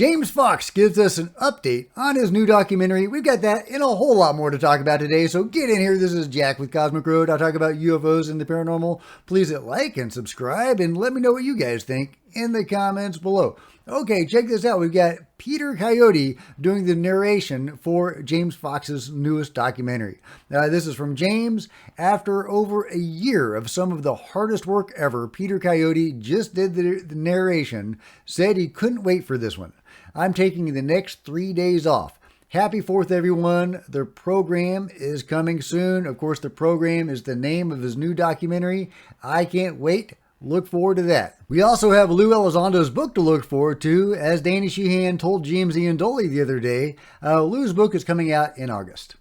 James Fox gives us an update on his new documentary. We've got that and a whole lot more to talk about today, so get in here. This is Jack with Cosmic Road. I'll talk about UFOs and the paranormal. Please hit like and subscribe and let me know what you guys think in the comments below. Okay, check this out. We've got Peter Coyote doing the narration for James Fox's newest documentary. This is from James. After over a year of some of the hardest work ever, Peter Coyote just did the narration, said he couldn't wait for this one. I'm taking the next 3 days off. Happy 4th, everyone. The program is coming soon. Of course, the program is the name of his new documentary. I can't wait. Look forward to that. We also have Lou Elizondo's book to look forward to. As Danny Sheehan told James Ian Doley the other day, Lou's book is coming out in August.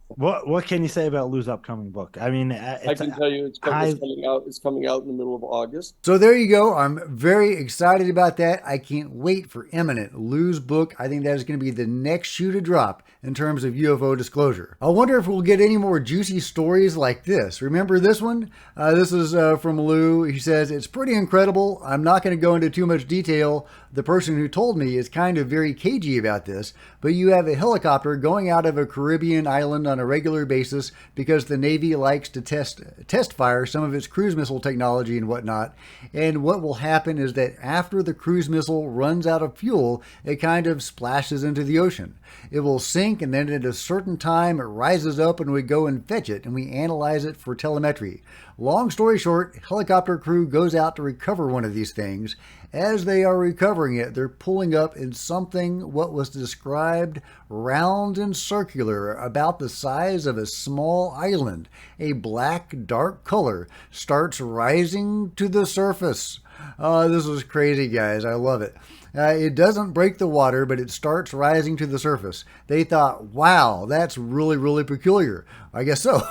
What can you say about Lou's upcoming book? I mean, I can tell you it's coming out. It's coming out in the middle of August. So there you go. I'm very excited about that. I can't wait for imminent Lou's book. I think that is going to be the next shoe to drop in terms of UFO disclosure. I wonder if we'll get any more juicy stories like this. Remember this one? This is from Lou. He says, it's pretty incredible. I'm not going to go into too much detail. The person who told me is kind of very cagey about this, but you have a helicopter going out of a Caribbean island on a regular basis because the Navy likes to test fire some of its cruise missile technology and whatnot. And what will happen is that after the cruise missile runs out of fuel, it kind of splashes into the ocean. It will sink, and then at a certain time, it rises up and we go and fetch it, and we analyze it for telemetry. Long story short, helicopter crew goes out to recover one of these things. As they are recovering it, they're pulling up in something what was described round and circular, about the size of a small island. A black, dark color starts rising to the surface. This was crazy, guys. I love it. It doesn't break the water, but it starts rising to the surface. They thought, wow, that's really, really peculiar. I guess so.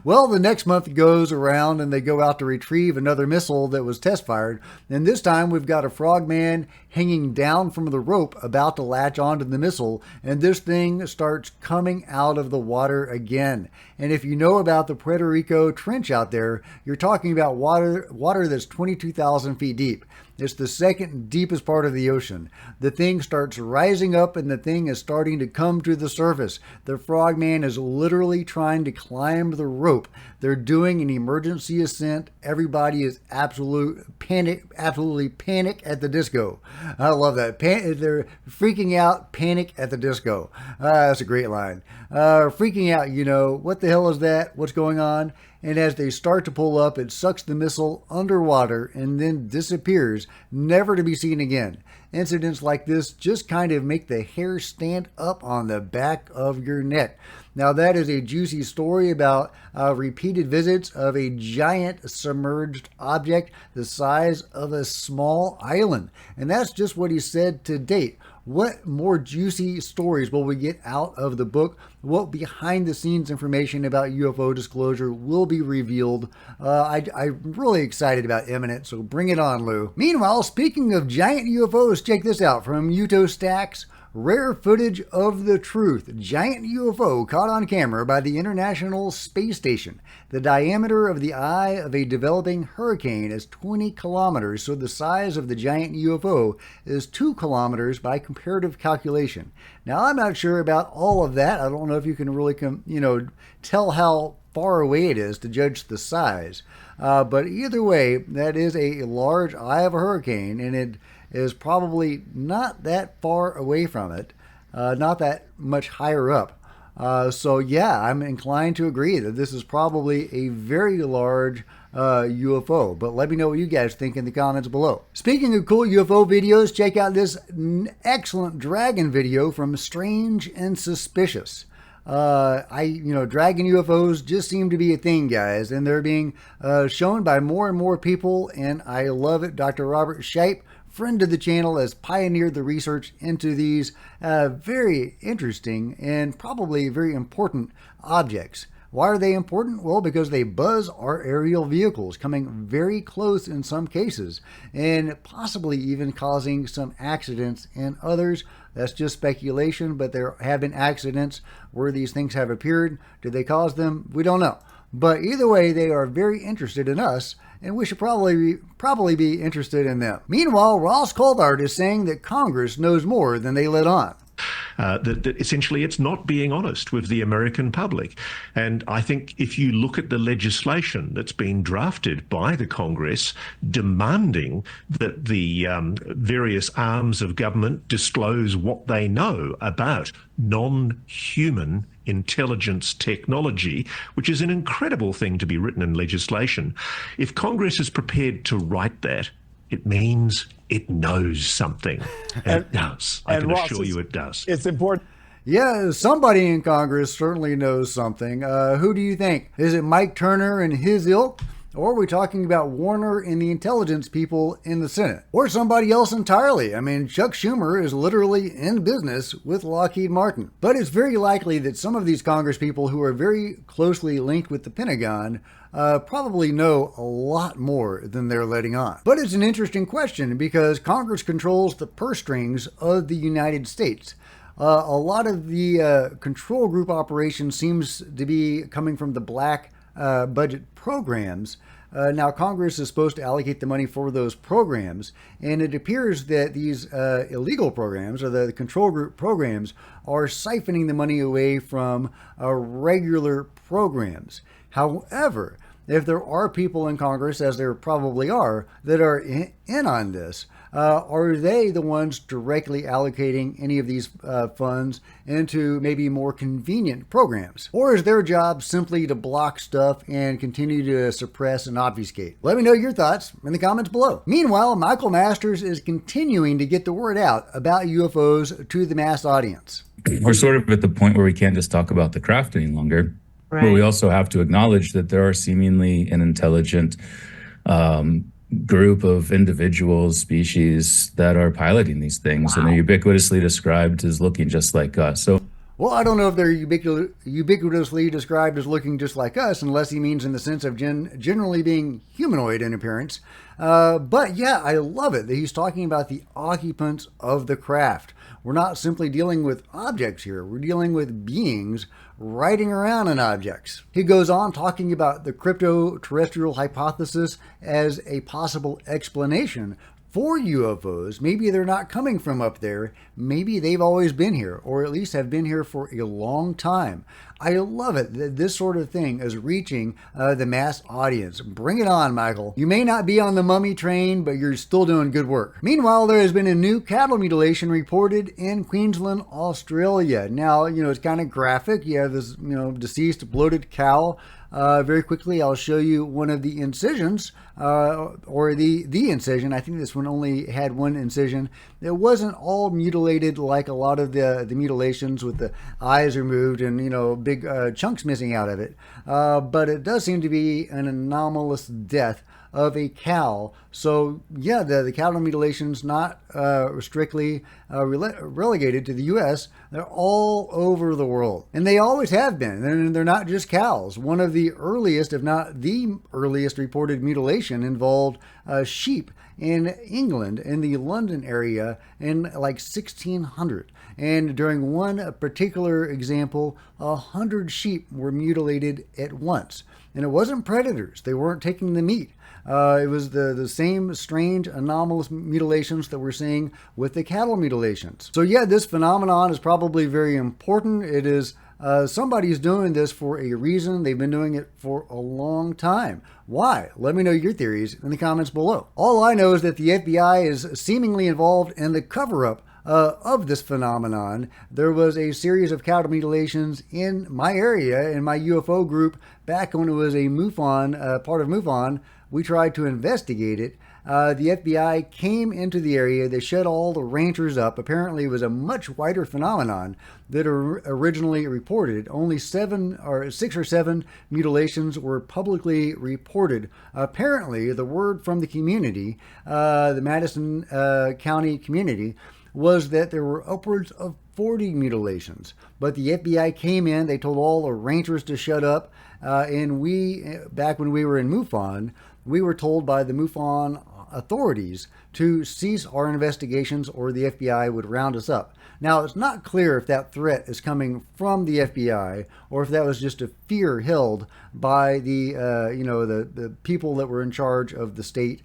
Well, the next month goes around and they go out to retrieve another missile that was test fired. And this time we've got a frogman hanging down from the rope about to latch onto the missile. And this thing starts coming out of the water again. And if you know about the Puerto Rico Trench out there, you're talking about water that's 22,000 feet deep. It's the second deepest part of the ocean. The thing starts rising up and the thing is starting to come to the surface. The frogman is literally trying to climb the rope. They're doing an emergency ascent. Everybody is absolutely panic at the disco. I love that. They're freaking out, panic at the disco. That's a great line. Freaking out, you know, what the hell is that? What's going on? And as they start to pull up, it sucks the missile underwater and then disappears, never to be seen again. Incidents like this just kind of make the hair stand up on the back of your neck. Now, that is a juicy story about repeated visits of a giant submerged object the size of a small island. And that's just what he said to date. What more juicy stories will we get out of the book? What behind-the-scenes information about UFO disclosure will be revealed? I'm really excited about imminent, so bring it on, Lou. Meanwhile, speaking of giant UFOs, check this out from Uto Stacks. Rare footage of the truth. Giant UFO caught on camera by the International Space Station. The diameter of the eye of a developing hurricane is 20 kilometers, so the size of the giant UFO is 2 kilometers by comparative calculation. Now, I'm not sure about all of that. I don't know if you can really tell how far away it is to judge the size. But either way, that is a large eye of a hurricane, and it is probably not that far away from it, not that much higher up. So yeah, I'm inclined to agree that this is probably a very large UFO, but let me know what you guys think in the comments below. Speaking of cool UFO videos, check out this excellent dragon video from Strange and Suspicious. Dragon UFOs just seem to be a thing, guys, and they're being shown by more and more people, and I love it. Dr. Robert Shipe, friend of the channel, has pioneered the research into these very interesting and probably very important objects. Why are they important? Well, because they buzz our aerial vehicles, coming very close in some cases, and possibly even causing some accidents in others. That's just speculation, but there have been accidents where these things have appeared. Did they cause them? We don't know. But either way, they are very interested in us, and we should probably be interested in them. Meanwhile, Ross Coulthart is saying that Congress knows more than they let on. That essentially it's not being honest with the American public. And I think if you look at the legislation that's been drafted by the Congress demanding that the various arms of government disclose what they know about non-human intelligence technology, which is an incredible thing to be written in legislation, if Congress is prepared to write that, it means it knows something. And it does. I can assure you it does. It's important. Yeah, somebody in Congress certainly knows something. Who do you think? Is it Mike Turner and his ilk? Or are we talking about Warner and the intelligence people in the Senate? Or somebody else entirely? I mean, Chuck Schumer is literally in business with Lockheed Martin. But it's very likely that some of these Congress people who are very closely linked with the Pentagon probably know a lot more than they're letting on. But it's an interesting question because Congress controls the purse strings of the United States. A lot of the control group operation seems to be coming from the black budget programs. Now, Congress is supposed to allocate the money for those programs, and it appears that these illegal programs, or the control group programs, are siphoning the money away from regular programs. However, if there are people in Congress, as there probably are, that are in on this, are they the ones directly allocating any of these funds into maybe more convenient programs? Or is their job simply to block stuff and continue to suppress and obfuscate? Let me know your thoughts in the comments below. Meanwhile, Michael Masters is continuing to get the word out about UFOs to the mass audience. We're sort of at the point where we can't just talk about the craft any longer. Right. But we also have to acknowledge that there are seemingly an intelligent group of individuals, species that are piloting these things, and they're ubiquitously described as looking just like us. So, well, I don't know if they're ubiquitously described as looking just like us, unless he means in the sense of generally being humanoid in appearance. But yeah, I love it that he's talking about the occupants of the craft. We're not simply dealing with objects here. We're dealing with beings riding around in objects. He goes on talking about the crypto-terrestrial hypothesis as a possible explanation for UFOs. Maybe they're not coming from up there. Maybe they've always been here, or at least have been here for a long time. I love it that this sort of thing is reaching the mass audience. Bring it on, Michael. You may not be on the mummy train, but you're still doing good work. Meanwhile, there has been a new cattle mutilation reported in Queensland, Australia. Now, it's kind of graphic. You have this, deceased bloated cow. Very quickly, I'll show you one of the incisions, or the incision. I think this one only had one incision. It wasn't all mutilated like a lot of the mutilations with the eyes removed and, big chunks missing out of it. But it does seem to be an anomalous death of a cow. So yeah, the cattle mutilations not strictly relegated to the U.S. They're all over the world, and they always have been. And they're not just cows. One of the earliest, if not the earliest, reported mutilation involved sheep in England, in the London area, in like 1600. And during one particular example, 100 sheep were mutilated at once. And it wasn't predators. They weren't taking the meat. It was the same strange, anomalous mutilations that we're seeing with the cattle mutilations. So yeah, this phenomenon is probably very important. It is somebody's doing this for a reason. They've been doing it for a long time. Why? Let me know your theories in the comments below. All I know is that the FBI is seemingly involved in the cover-up of this phenomenon. There was a series of cattle mutilations in my area, in my UFO group, back when it was a MUFON, part of MUFON. We tried to investigate it. The FBI came into the area. They shut all the ranchers up. Apparently, it was a much wider phenomenon that originally reported. Only 6 or 7 mutilations were publicly reported. Apparently, the word from the community, the Madison County community, was that there were upwards of 40 mutilations. But the FBI came in. They told all the ranchers to shut up. And we, back when we were in MUFON, we were told by the MUFON authorities to cease our investigations or the FBI would round us up. Now, it's not clear if that threat is coming from the FBI or if that was just a fear held by the people that were in charge of the state,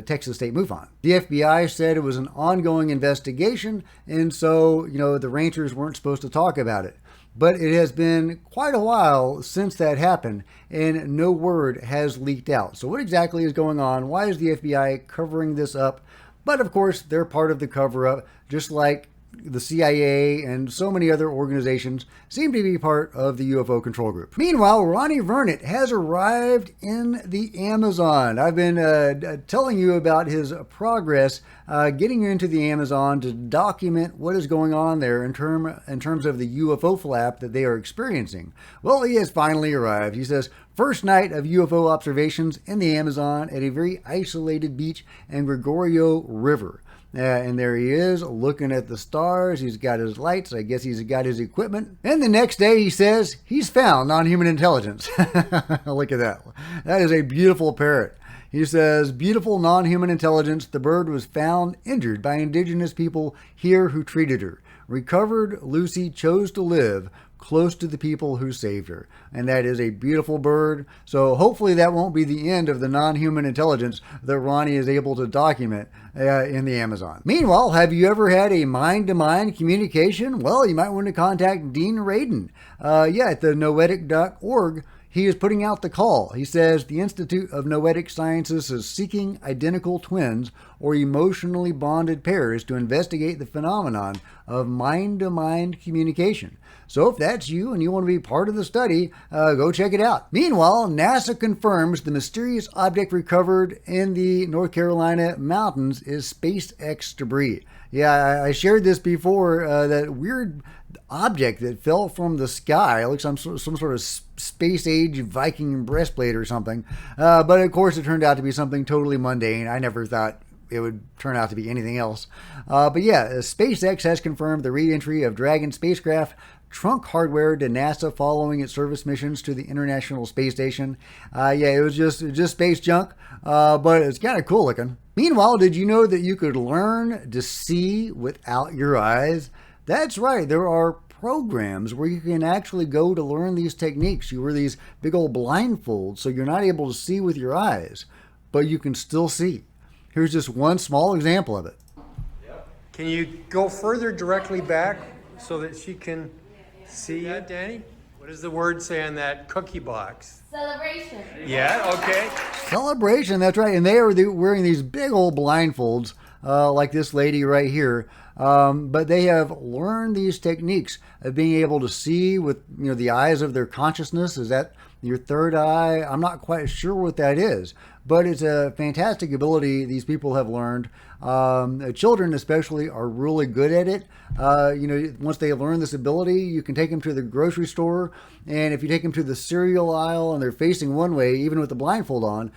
Texas State MUFON. The FBI said it was an ongoing investigation, and so, the ranchers weren't supposed to talk about it. But it has been quite a while since that happened, and no word has leaked out. So what exactly is going on? Why is the FBI covering this up? But of course, they're part of the cover-up, just like the CIA and so many other organizations seem to be part of the UFO control group. Meanwhile, Ronnie Vernon has arrived in the Amazon. I've been telling you about his progress getting into the Amazon to document what is going on there in terms of the UFO flap that they are experiencing. Well, he has finally arrived. He says, first night of UFO observations in the Amazon at a very isolated beach and Gregorio River. And there he is looking at the stars. He's got his lights. I guess he's got his equipment. And the next day he says he's found non-human intelligence. Look at that. That is a beautiful parrot. He says, beautiful non-human intelligence. The bird was found injured by indigenous people here who treated her. Recovered, Lucy chose to live close to the people who saved her. And that is a beautiful bird. So hopefully that won't be the end of the non-human intelligence that Ronnie is able to document in the Amazon. Meanwhile, have you ever had a mind-to-mind communication? Well, you might want to contact Dean Radin. At the noetic.org. He is putting out the call. He says the Institute of Noetic Sciences is seeking identical twins or emotionally bonded pairs to investigate the phenomenon of mind-to-mind communication. So if that's you and you want to be part of the study, go check it out. Meanwhile, NASA confirms the mysterious object recovered in the North Carolina mountains is SpaceX debris. Yeah, I shared this before, that weird object that fell from the sky, like some sort of space-age Viking breastplate or something. But of course, it turned out to be something totally mundane. I never thought it would turn out to be anything else. SpaceX has confirmed the re-entry of Dragon spacecraft trunk hardware to NASA following its service missions to the International Space Station. It was just space junk, but it's kind of cool looking. Meanwhile, did you know that you could learn to see without your eyes? That's right. There are programs where you can actually go to learn these techniques. You wear these big old blindfolds, so you're not able to see with your eyes, but you can still see. Here's just one small example of it. Can you go further directly back so that she can see you, Danny? What does the word say on that cookie box? Celebration. Yeah, okay. Celebration, that's right. And they are wearing these big old blindfolds like this lady right here. But they have learned these techniques of being able to see with the eyes of their consciousness. Is that your third eye? I'm not quite sure what that is, but it's a fantastic ability these people have learned. Children especially are really good at it. Once they learn this ability, you can take them to the grocery store, and if you take them to the cereal aisle and they're facing one way, even with the blindfold on,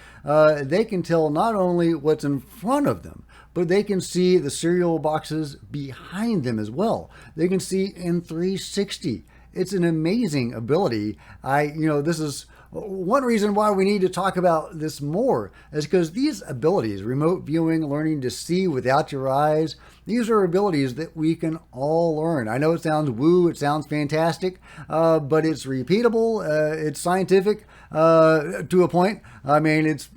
they can tell not only what's in front of them, but they can see the cereal boxes behind them as well. They can see in 360. It's an amazing ability. This is one reason why we need to talk about this more, is because these abilities, remote viewing, learning to see without your eyes, these are abilities that we can all learn. I know it sounds woo, it sounds fantastic, but it's repeatable, it's scientific to a point. I mean, it's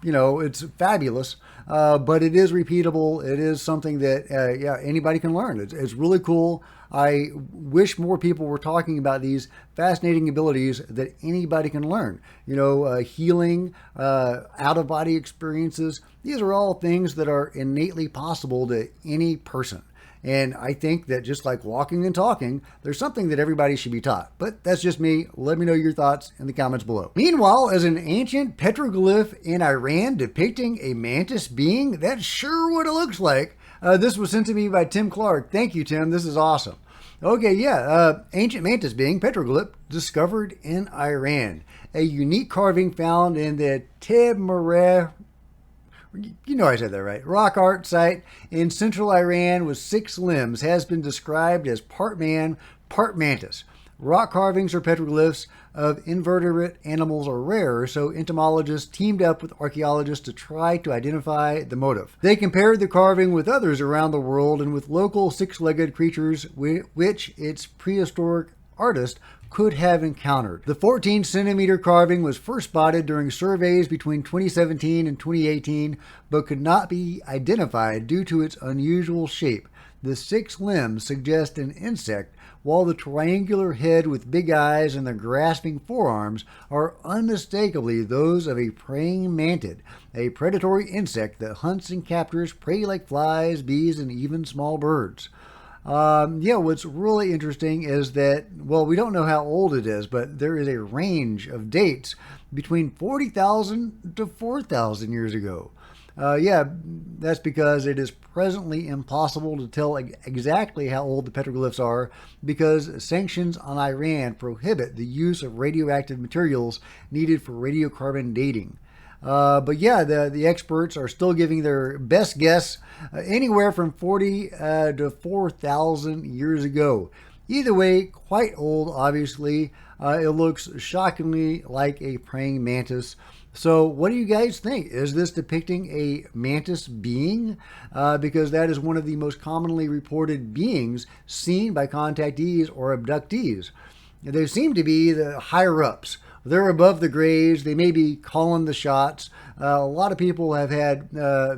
fabulous. But it is repeatable. It is something that anybody can learn. It's really cool. I wish more people were talking about these fascinating abilities that anybody can learn. Healing, out-of-body experiences. These are all things that are innately possible to any person. And I think that just like walking and talking, there's something that everybody should be taught. But that's just me. Let me know your thoughts in the comments below. Meanwhile, as an ancient petroglyph in Iran depicting a mantis being, that's sure what it looks like. This was sent to me by Tim Clark. Thank you, Tim. This is awesome. Okay, ancient mantis being petroglyph discovered in Iran. A unique carving found in the Tebmareh, I said that right, rock art site in central Iran with 6 limbs has been described as part man, part mantis. Rock carvings or petroglyphs of invertebrate animals are rare, so entomologists teamed up with archaeologists to try to identify the motif. They compared the carving with others around the world and with local six-legged creatures which its prehistoric artist could have encountered. The 14-centimeter carving was first spotted during surveys between 2017 and 2018, but could not be identified due to its unusual shape. The 6 limbs suggest an insect, while the triangular head with big eyes and the grasping forearms are unmistakably those of a praying mantid, a predatory insect that hunts and captures prey like flies, bees, and even small birds. What's really interesting is that, well, we don't know how old it is, but there is a range of dates between 40,000 to 4,000 years ago. That's because it is presently impossible to tell exactly how old the petroglyphs are because sanctions on Iran prohibit the use of radioactive materials needed for radiocarbon dating. The experts are still giving their best guess anywhere from 40 to 4,000 years ago. Either way, quite old, obviously. It looks shockingly like a praying mantis. So what do you guys think? Is this depicting a mantis being? Because that is one of the most commonly reported beings seen by contactees or abductees. They seem to be the higher-ups. They're above the graves. They may be calling the shots. A lot of people have had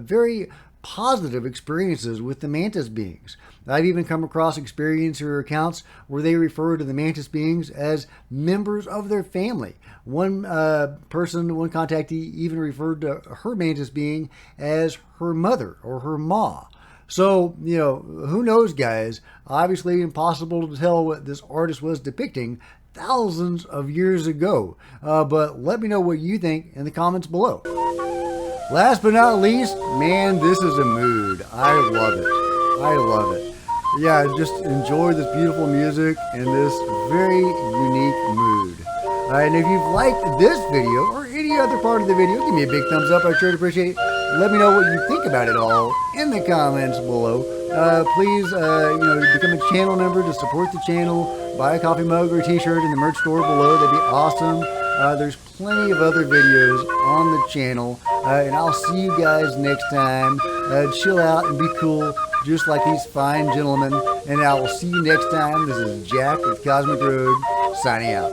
very positive experiences with the mantis beings. I've even come across experience or accounts where they refer to the mantis beings as members of their family. One contactee even referred to her mantis being as her mother or her ma. So, who knows, guys? Obviously impossible to tell what this artist was depicting thousands of years ago. But let me know what you think in the comments below. Last but not least, man, this is a mood. I love it. I love it. Yeah, just enjoy this beautiful music and this very unique mood. And if you've liked this video or any other part of the video, give me a big thumbs up. I sure appreciate it. Let me know what you think about it all in the comments below. Please, become a channel member to support the channel. Buy a coffee mug or a t-shirt in the merch store below. That'd be awesome. There's plenty of other videos on the channel. And I'll see you guys next time. Chill out and be cool, just like these fine gentlemen. And I will see you next time. This is Jack with Cosmic Road, signing out.